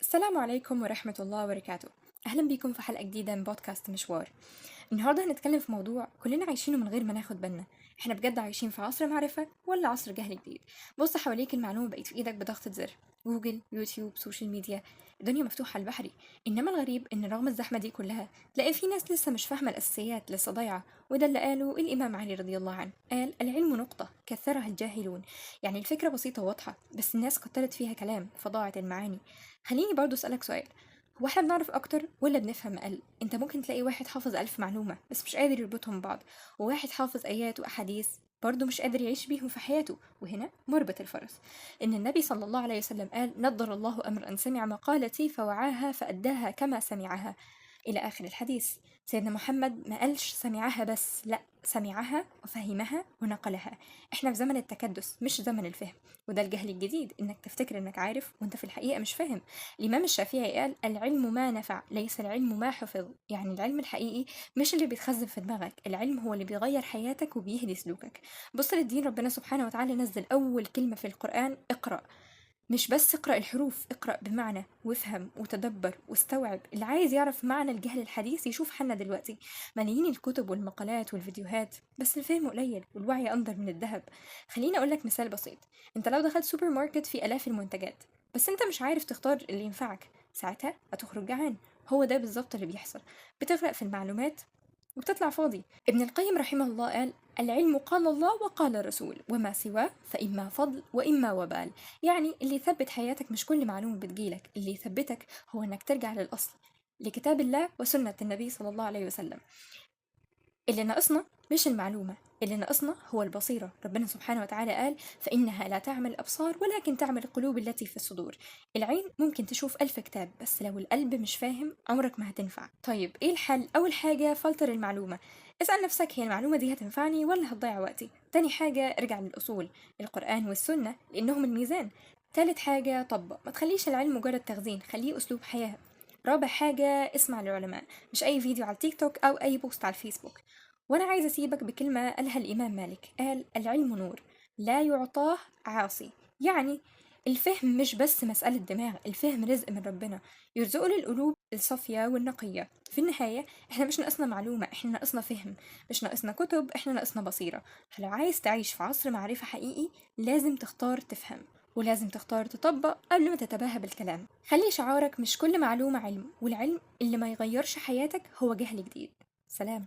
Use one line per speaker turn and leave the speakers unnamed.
السلام عليكم ورحمة الله وبركاته. أهلا بكم في حلقة جديدة من بودكاست مشوار. النهاردة هنتكلم في موضوع كلنا عايشينه من غير ما ناخد بالنا. احنا بجد عايشين في عصر معرفة ولا عصر جهل جديد؟ بص حواليك، المعلومة بقت في ايدك بضغطة زر. جوجل، يوتيوب، سوشيال ميديا، الدنيا مفتوحة على البحري. انما الغريب ان رغم الزحمة دي كلها تلاقي في ناس لسه مش فاهمة الاساسيات، لسه ضايعة. وده اللي قاله الامام علي رضي الله عنه، قال العلم نقطة كثرها الجاهلون. يعني الفكرة بسيطة وواضحة، بس الناس كترت فيها كلام فضاعت المعاني. خليني برضو اسألك سؤال، هو احنا بنعرف اكتر ولا بنفهم اقل؟ انت ممكن تلاقي واحد حافظ 1000 معلومة بس مش قادر يربطهم ببعض، وواحد حافظ ايات واحاديث برضه مش قادر يعيش بيهم في حياته. وهنا مربط الفرس. ان النبي صلى الله عليه وسلم قال نضر الله امرا سمع مقالتي فوعاها فاداها كما سمعها، الى اخر الحديث. سيدنا محمد ما قالش سمعها بس، لا، سمعها وفهمها ونقلها. احنا في زمن التكدس مش زمن الفهم. وده الجهل الجديد، انك تفتكر انك عارف وانت في الحقيقة مش فاهم. الإمام الشافعي قال العلم ما نفع ليس العلم ما حفظ. يعني العلم الحقيقي مش اللي بيتخزن في دماغك، العلم هو اللي بيغير حياتك وبيهدي سلوكك. بص للدين، ربنا سبحانه وتعالى نزل أول كلمة في القرآن اقرأ. مش بس اقرأ الحروف، اقرأ بمعنى وافهم وتدبر واستوعب. اللي عايز يعرف معنى الجهل الحديث يشوف حنا دلوقتي، ملايين الكتب والمقالات والفيديوهات، بس الفهم قليل والوعي أندر من الذهب. خليني أقولك مثال بسيط. انت لو دخلت سوبر ماركت في آلاف المنتجات بس انت مش عارف تختار اللي ينفعك، ساعتها هتخرج جعان. هو ده بالظبط اللي بيحصل، بتغرق في المعلومات وبتطلع فاضي. ابن القيم رحمه الله قال العلم قال الله وقال الرسول وما سواه فإما فضل وإما وبال. يعني اللي يثبت حياتك مش كل معلومة بتجيلك، اللي يثبتك هو انك ترجع للأصل، لكتاب الله وسنة النبي صلى الله عليه وسلم. اللي ناقصنا مش المعلومة، اللي ناقصنا هو البصيرة. ربنا سبحانه وتعالى قال فإنها لا تعمل الأبصار ولكن تعمل القلوب التي في الصدور. العين ممكن تشوف 1000 كتاب بس لو القلب مش فاهم عمرك ما هتنفع. طيب إيه الحل؟ أول حاجة فلتر المعلومة. اسأل نفسك هي المعلومة دي هتنفعني ولا هتضيع وقتي؟ تاني حاجة ارجع للأصول، القرآن والسنة لأنهم الميزان. تالت حاجة طبق، ما تخليش العلم مجرد تخزين، خليه أسلوب حياة. رابع حاجة اسمع للعلماء، مش أي فيديو على التيك توك أو أي بوست على الفيسبوك. وأنا عايزة أسيبك بكلمة قالها الإمام مالك، قال العلم نور لا يعطاه عاصي. يعني الفهم مش بس مسألة دماغ، الفهم رزق من ربنا يرزقه للقلوب الصافية والنقية. في النهاية احنا مش ناقصنا معلومة، احنا ناقصنا فهم. مش ناقصنا كتب، احنا ناقصنا بصيرة. فلو عايز تعيش في عصر معرفة حقيقي لازم تختار تفهم، ولازم تختار تطبق قبل ما تتباهى بالكلام. خلي شعارك مش كل معلومة علم، والعلم اللي ما يغيرش حياتك هو جهل جديد. سلام.